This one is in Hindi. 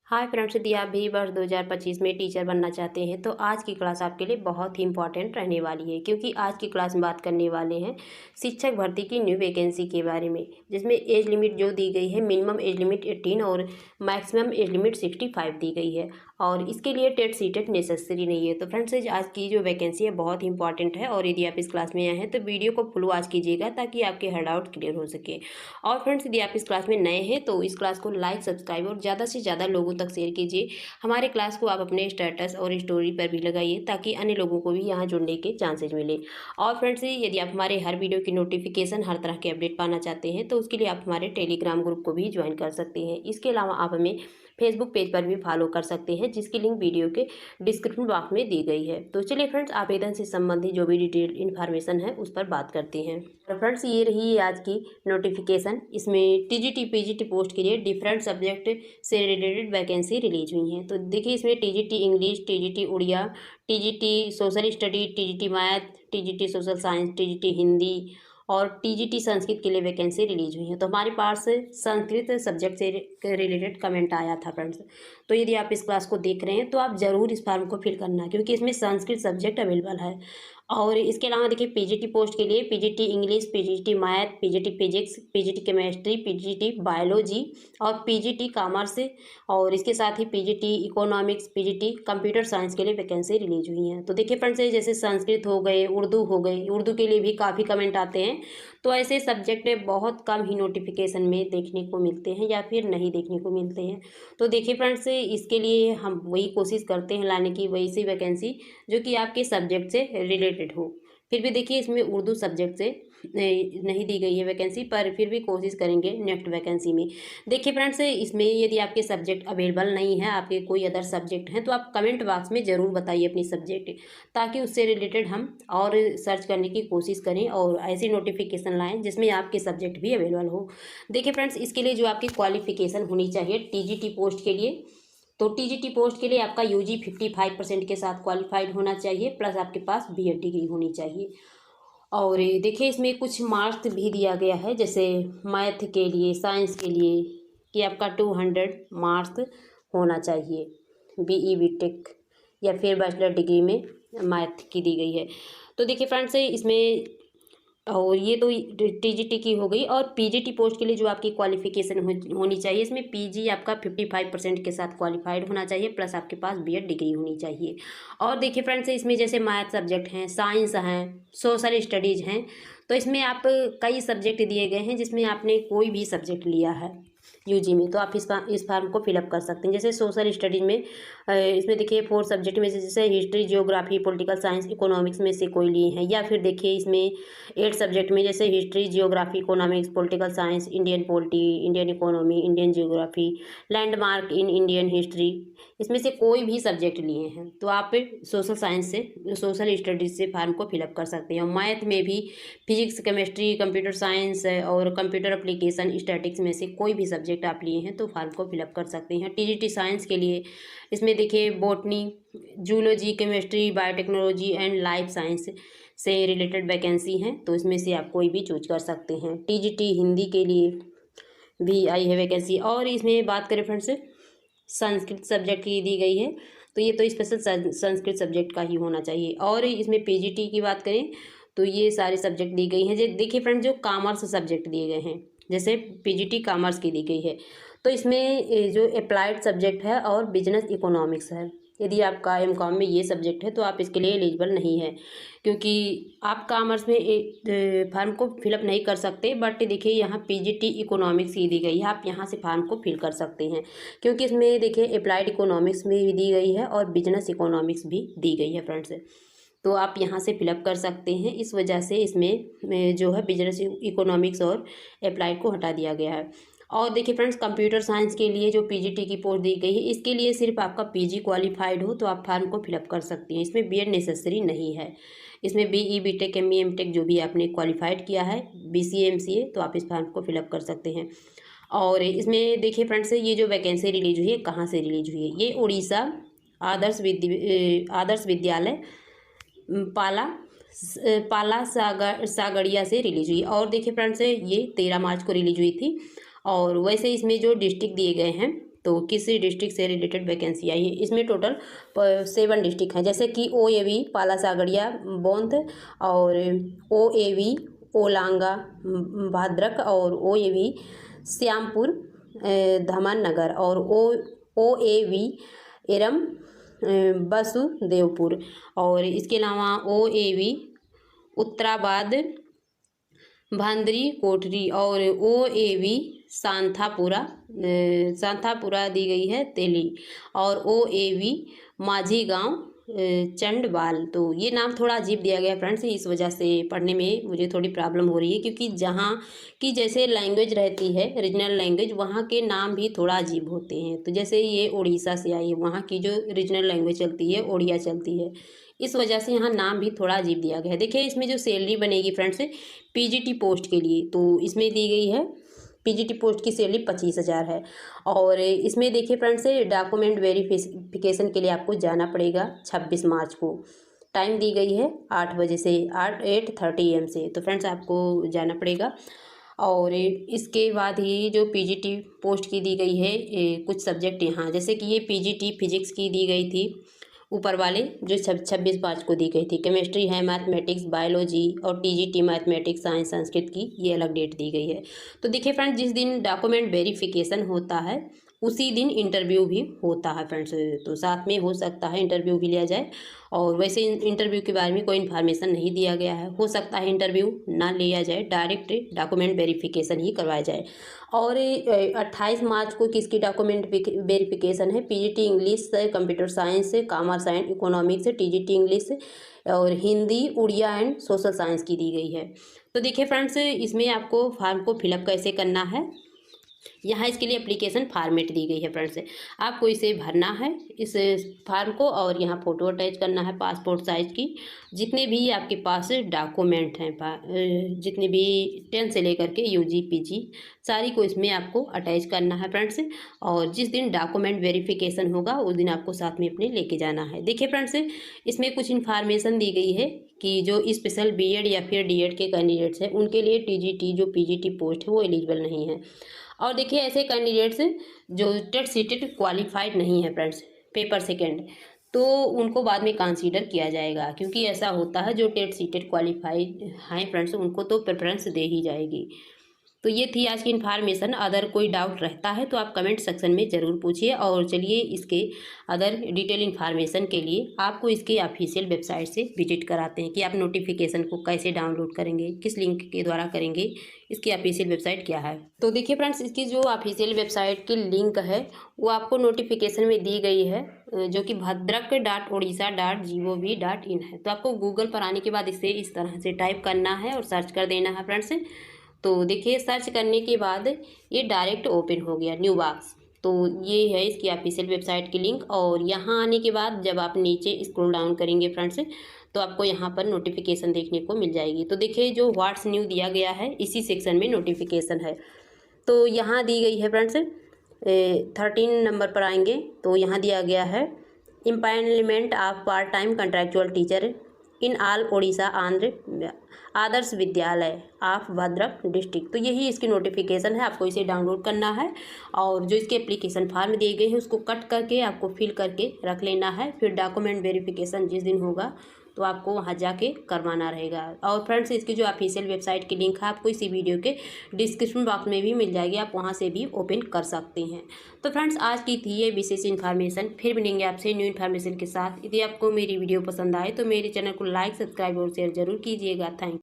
हाय फ्रेंड्स, यदि आप भी वर्ष 2025 में टीचर बनना चाहते हैं तो आज की क्लास आपके लिए बहुत ही इंपॉर्टेंट रहने वाली है, क्योंकि आज की क्लास में बात करने वाले हैं शिक्षक भर्ती की न्यू वैकेंसी के बारे में, जिसमें एज लिमिट जो दी गई है मिनिमम एज लिमिट 18 और मैक्सिमम एज लिमिट 65 दी गई है और इसके लिए टेट सीटेट नेसेसरी नहीं है। तो फ्रेंड्स, आज की जो वैकेंसी है बहुत ही इंपॉर्टेंट है और यदि आप इस क्लास में आए हैं तो वीडियो को फुल वॉच कीजिएगा ताकि आपके हर डाउट क्लियर हो सके। और फ्रेंड्स, यदि आप इस क्लास में नए हैं तो इस क्लास को लाइक, सब्सक्राइब और ज़्यादा से ज़्यादा लोगों तक शेयर कीजिए। हमारे क्लास को आप अपने स्टेटस और स्टोरी पर भी लगाइए ताकि अन्य लोगों को भी यहाँ जुड़ने के चांसेस मिले। और फ्रेंड्स, यदि आप हमारे हर वीडियो की नोटिफिकेशन, हर तरह के अपडेट पाना चाहते हैं तो उसके लिए आप हमारे टेलीग्राम ग्रुप को भी ज्वाइन कर सकते हैं। इसके अलावा आप हमें फेसबुक पेज पर भी फॉलो कर सकते हैं, जिसकी लिंक वीडियो के डिस्क्रिप्शन बॉक्स में दी गई है। तो चलिए फ्रेंड्स, आवेदन से संबंधित जो भी डिटेल इन्फॉर्मेशन है उस पर बात करते हैं। तो फ्रेंड्स, ये रही आज की नोटिफिकेशन। इसमें टीजीटी पीजीटी पोस्ट के लिए डिफरेंट सब्जेक्ट से रिलेटेड वैकेंसी रिलीज हुई हैं। तो देखिए, इसमें TGT English, TGT Odia, TGT social study, TGT math, TGT social science, TGT Hindi और टीजीटी संस्कृत के लिए वैकेंसी रिलीज हुई है। तो हमारे पास संस्कृत सब्जेक्ट से रिलेटेड कमेंट आया था फ्रेंड्स। तो यदि आप इस क्लास को देख रहे हैं तो आप ज़रूर इस फॉर्म को फिल करना, क्योंकि इसमें संस्कृत सब्जेक्ट अवेलेबल है। और इसके अलावा देखिए, पीजीटी पोस्ट के लिए PGT English, PGT math, PGT physics, PGT chemistry, PGT biology और पीजीटी कॉमर्स और इसके साथ ही PGT economics, PGT computer science के लिए वैकेंसी रिलीज हुई हैं। तो देखिए फ्रेंड्स, जैसे संस्कृत हो गए, उर्दू हो गई, उर्दू के लिए भी काफ़ी कमेंट आते हैं। तो ऐसे सब्जेक्ट बहुत कम ही नोटिफिकेशन में देखने को मिलते हैं या फिर नहीं देखने को मिलते हैं। तो देखिए फ्रेंड्स, इसके लिए हम वही कोशिश करते हैं लाने की, वही सी वैकेंसी जो कि आपके सब्जेक्ट से रिलेटेड हो। फिर भी देखिए, इसमें उर्दू सब्जेक्ट से नहीं दी गई है वैकेंसी, पर फिर भी कोशिश करेंगे नेक्स्ट वैकेंसी में। देखिए फ्रेंड्स, इसमें यदि आपके सब्जेक्ट अवेलेबल नहीं है, आपके कोई अदर सब्जेक्ट हैं, तो आप कमेंट बॉक्स में ज़रूर बताइए अपनी सब्जेक्ट, ताकि उससे रिलेटेड हम और सर्च करने की कोशिश करें और ऐसी नोटिफिकेशन लाएँ जिसमें आपके सब्जेक्ट भी अवेलेबल हो। देखिए फ्रेंड्स, इसके लिए जो आपकी क्वालिफिकेशन होनी चाहिए टीजीटी पोस्ट के लिए, तो टीजीटी पोस्ट के लिए आपका यूजी 55% के साथ क्वालिफाइड होना चाहिए, प्लस आपके पास बीएड डिग्री होनी चाहिए। और देखिए, इसमें कुछ मार्क्स भी दिया गया है, जैसे मैथ के लिए, साइंस के लिए कि आपका 200 मार्क्स होना चाहिए बीई बीटेक या फिर बैचलर डिग्री में मैथ की दी गई है। तो देखिए फ्रेंड्स, इसमें और ये तो टीजीटी की हो गई। और पीजीटी पोस्ट के लिए जो आपकी क्वालिफिकेशन होनी चाहिए, इसमें पीजी आपका 55% के साथ क्वालिफाइड होना चाहिए, प्लस आपके पास बीएड डिग्री होनी चाहिए। और देखिए फ्रेंड्स, इसमें जैसे मैथ सब्जेक्ट हैं, साइंस हैं, सोशल स्टडीज़ हैं, तो इसमें आप कई सब्जेक्ट दिए गए हैं जिसमें आपने कोई भी सब्जेक्ट लिया है यूजी में, तो आप इस फॉर्म को फिलअप कर सकते हैं। जैसे सोशल स्टडीज में इसमें देखिए 4 सब्जेक्ट में से जैसे history, geography, political science, economics में से कोई लिए हैं, या फिर देखिए इसमें 8 सब्जेक्ट में जैसे history, geography, economics, political science, Indian polity, Indian economy, Indian geography, landmark in Indian history, इसमें से कोई भी सब्जेक्ट लिए हैं तो आप सोशल साइंस से, सोशल स्टडीज से फॉर्म को फिलअप कर सकते हैं। मैथ में भी फिजिक्स, केमिस्ट्री, कंप्यूटर साइंस और कंप्यूटर एप्लीकेशन, स्टैटिक्स में से कोई भी सब्जेक्ट आप लिए हैं तो फॉर्म को फिलअप कर सकते हैं। टीजीटी साइंस के लिए इसमें देखिए botany, zoology, chemistry, biotechnology and life science से रिलेटेड वैकेंसी हैं, तो इसमें से आप कोई भी चूज कर सकते हैं। टीजीटी हिंदी के लिए भी आई है वैकेंसी। और इसमें बात करें फ्रेंड्स, संस्कृत सब्जेक्ट की दी गई है, तो ये तो स्पेशल संस्कृत सब्जेक्ट का ही होना चाहिए। और इसमें पीजीटी की बात करें तो ये सारे सब्जेक्ट दी गई हैं। देखिए फ्रेंड्स, जो कॉमर्स सब्जेक्ट दिए गए हैं, जैसे पीजीटी कॉमर्स की दी गई है, तो इसमें जो अप्लाइड सब्जेक्ट है और बिजनेस इकोनॉमिक्स है। यदि आपका एमकॉम में ये सब्जेक्ट है तो आप इसके लिए एलिजिबल नहीं है, क्योंकि आप कॉमर्स में फॉर्म को फिलअप नहीं कर सकते। बट देखिए, यहाँ पीजीटी इकोनॉमिक्स की दी गई है, आप यहाँ से फॉर्म को फिल कर सकते हैं, क्योंकि इसमें देखिए अप्लाइड इकोनॉमिक्स में भी दी गई है और बिजनेस इकोनॉमिक्स भी दी गई है फ्रेंड्स। तो आप यहाँ से फिलअप कर सकते हैं। इस वजह से इसमें जो है बिजनेस इकोनॉमिक्स और अप्लाइड को हटा दिया गया है। और देखिए फ्रेंड्स, कंप्यूटर साइंस के लिए जो पीजीटी की पोस्ट दी गई है, इसके लिए सिर्फ आपका पीजी क्वालिफाइड हो तो आप फॉर्म को फिलअप कर सकती हैं। इसमें बीएड नेसेसरी नहीं है। इसमें बीई बीटेक, एमई, एमटेक जो भी आपने क्वालिफाइड किया है, बीसीए, एमसीए, तो आप इस फॉर्म को फिलअप कर सकते हैं। और इसमें देखिए फ्रेंड्स, ये जो वैकेंसी रिलीज हुई है, कहाँ से रिलीज हुई है, ये उड़ीसा आदर्श विद्यालय पाला सागरिया से रिलीज हुई। और देखिए फ्रेंड्स, ये 13 मार्च को रिलीज हुई थी। और वैसे इसमें जो डिस्ट्रिक्ट दिए गए हैं तो किस डिस्ट्रिक्ट से रिलेटेड वैकेंसी आई है। इसमें टोटल 7 डिस्ट्रिक्ट हैं, जैसे कि OAV पाला सागड़िया बोंध, और OAV ओलांगा भद्रक, और OAV श्यामपुर धमननगर, और OAV एरम वसुदेवपुर, और इसके अलावा OAV उत्तराबाद भांदरी कोठरी, और OAV सांथापुरा दी गई है तेली, और OAV माझी गांव चंडवाल। तो ये नाम थोड़ा अजीब दिया गया फ्रेंड्स, इस वजह से पढ़ने में मुझे थोड़ी प्रॉब्लम हो रही है, क्योंकि जहाँ की जैसे लैंग्वेज रहती है रीजनल लैंग्वेज, वहाँ के नाम भी थोड़ा अजीब होते हैं। तो जैसे ये उड़ीसा से आई है, वहाँ की जो रीजनल लैंग्वेज चलती है ओडिया चलती है, इस वजह से यहाँ नाम भी थोड़ा अजीब दिया गया है। देखिए इसमें जो सैलरी बनेगी फ्रेंड्स PGT पोस्ट के लिए, तो इसमें दी गई है PGT पोस्ट की सैलरी 25,000 है। और इसमें देखिए फ्रेंड्स डॉक्यूमेंट वेरिफिकेशन के लिए आपको जाना पड़ेगा 26 मार्च को। टाइम दी गई है 8 बजे से 8:30 AM से, तो फ्रेंड्स आपको जाना पड़ेगा। और इसके बाद ही जो PGT पोस्ट की दी गई है कुछ सब्जेक्ट यहाँ, जैसे कि ये PGT फिजिक्स की दी गई थी ऊपर वाले जो 26 मार्च को दी गई थी। केमिस्ट्री है, मैथमेटिक्स, बायोलॉजी, और TGT मैथमेटिक्स, साइंस, संस्कृत की ये अलग डेट दी गई है। तो देखिए फ्रेंड्स जिस दिन डॉक्यूमेंट वेरिफिकेशन होता है उसी दिन इंटरव्यू भी होता है फ्रेंड्स, तो साथ में हो सकता है इंटरव्यू भी लिया जाए। और वैसे इंटरव्यू के बारे में कोई इन्फॉर्मेशन नहीं दिया गया है, हो सकता है इंटरव्यू ना लिया जाए, डायरेक्ट डॉक्यूमेंट वेरिफिकेशन ही करवाया जाए। और 28 मार्च को किसकी डॉक्यूमेंट वेरिफिकेशन है, PGT English, computer science, commerce and economics, TGT English, और Hindi, Odia and social science की दी गई है। तो देखिए फ्रेंड्स इसमें आपको फॉर्म को फिलअप कैसे करना है, यहाँ इसके लिए एप्लीकेशन फॉर्मेट दी गई है फ्रेंड्स, आपको इसे भरना है इस फार्म को, और यहाँ फ़ोटो अटैच करना है पासपोर्ट साइज़ की, जितने भी आपके पास डॉक्यूमेंट हैं, जितने भी 10 से लेकर के UG PG सारी को इसमें आपको अटैच करना है फ्रेंड्स। और जिस दिन डॉक्यूमेंट वेरिफिकेशन होगा उस दिन आपको साथ में अपने लेके जाना है। देखिए फ्रेंड्स इसमें कुछ इन्फॉर्मेशन दी गई है कि जो स्पेशल BEd या फिर DED के कैंडिडेट्स हैं उनके लिए TGT जो PGT पोस्ट है वो एलिजिबल नहीं है। और देखिए ऐसे कैंडिडेट्स जो टेट सीटेड क्वालिफाइड नहीं है फ्रेंड्स पेपर सेकेंड, तो उनको बाद में कंसीडर किया जाएगा, क्योंकि ऐसा होता है जो टेट सीटेड क्वालिफाइड हैं फ्रेंड्स उनको तो प्रेफरेंस दे ही जाएगी। तो ये थी आज की इन्फॉर्मेशन। अदर कोई डाउट रहता है तो आप कमेंट सेक्शन में ज़रूर पूछिए। और चलिए इसके अदर डिटेल इन्फॉर्मेशन के लिए आपको इसके ऑफिशियल वेबसाइट से विजिट कराते हैं कि आप नोटिफिकेशन को कैसे डाउनलोड करेंगे, किस लिंक के द्वारा करेंगे, इसकी ऑफिशियल वेबसाइट क्या है। तो देखिए फ्रेंड्स इसकी जो ऑफिशियल वेबसाइट की लिंक है वो आपको नोटिफिकेशन में दी गई है, जो कि bhadrak.odisha.gov.in है। तो आपको गूगल पर आने के बाद इसे इस तरह से टाइप करना है और सर्च कर देना है फ्रेंड्स। तो देखिए सर्च करने के बाद ये डायरेक्ट ओपन हो गया न्यू बॉक्स। तो ये है इसकी ऑफिशियल वेबसाइट की लिंक। और यहाँ आने के बाद जब आप नीचे स्क्रॉल डाउन करेंगे फ्रेंड्स तो आपको यहाँ पर नोटिफिकेशन देखने को मिल जाएगी। तो देखिए जो व्हाट्स न्यू दिया गया है इसी सेक्शन में नोटिफिकेशन है। तो यहाँ दी गई है फ्रेंड्स 13 नंबर पर आएंगे तो यहाँ दिया गया है empowerment of part time contractual teacher in all Odisha Andhra Adarsha Vidyalaya of Bhadrak district. तो यही इसकी नोटिफिकेशन है, आपको इसे डाउनलोड करना है और जो इसके एप्लीकेशन फॉर्म दिए गए हैं उसको कट करके आपको फिल करके रख लेना है। फिर डॉक्यूमेंट वेरिफिकेशन जिस दिन होगा तो आपको वहां जाके करवाना रहेगा। और फ्रेंड्स इसकी जो ऑफिशियल वेबसाइट की लिंक है आपको इसी वीडियो के डिस्क्रिप्शन बॉक्स में भी मिल जाएगी, आप वहां से भी ओपन कर सकते हैं। तो फ्रेंड्स आज की थी ये विशेष इन्फॉर्मेशन। फिर मिलेंगे आपसे न्यू इन्फॉर्मेशन के साथ। यदि आपको मेरी वीडियो पसंद आए तो मेरे चैनल को लाइक, सब्सक्राइब और शेयर जरूर कीजिएगा। थैंक